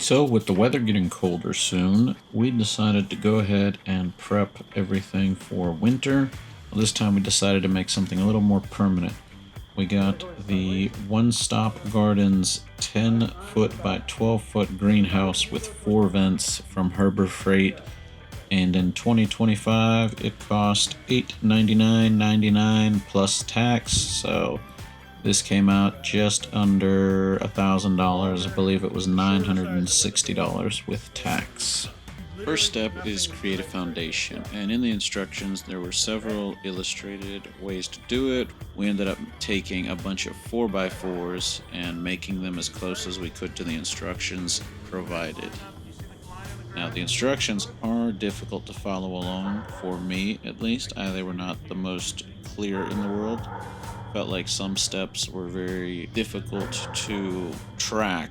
So, with the weather getting colder soon, we decided to go ahead and prep everything for winter. Well, this time we decided to make something a little more permanent. We got the One Stop Gardens 10-foot by 12-foot greenhouse with 4 vents from Harbor Freight, and in 2025 it cost $899.99 plus tax, so this came out just under $1,000. I believe it was $960 with tax. First step is create a foundation, and in the instructions there were several illustrated ways to do it. We ended up taking a bunch of 4x4s and making them as close as we could to the instructions provided. Now, the instructions are difficult to follow along, for me at least. They were not the most clear in the world. Felt like some steps were very difficult to track.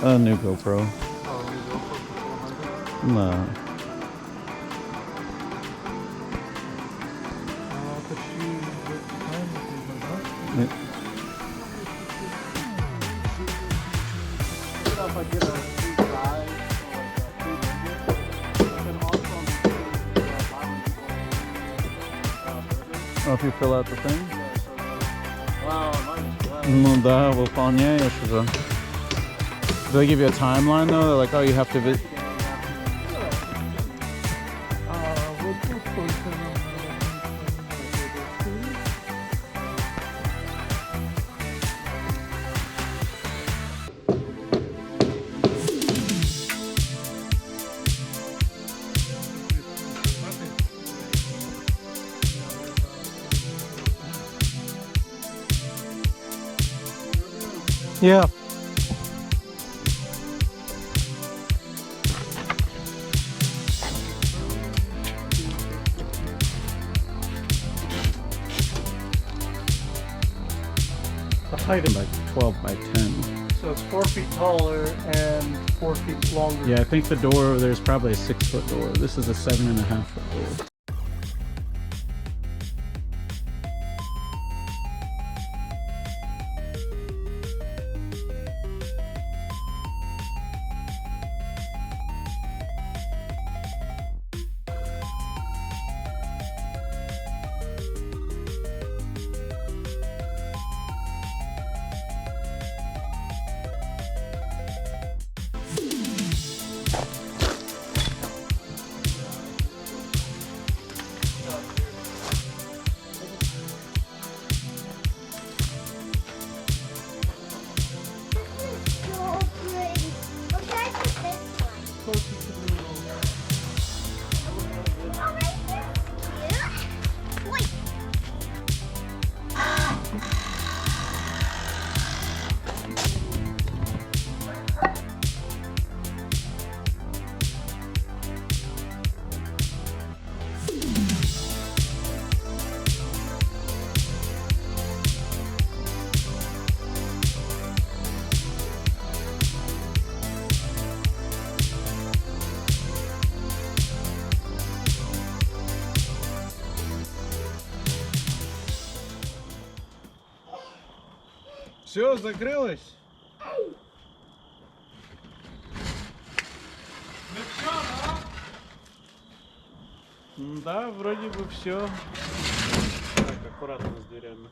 A new GoPro. No. Oh, if you fill out the thing? No da, выполняешь уже. Do they give you a timeline though? They're like, oh, you have to visit. Yeah. The height is like 12 by 10. So it's 4 feet taller and 4 feet longer. Yeah, I think the door over there is probably a 6-foot door. This is a 7.5-foot door. Все, закрылось? Ну все, да? Да, вроде бы все. Так, аккуратно с дверями.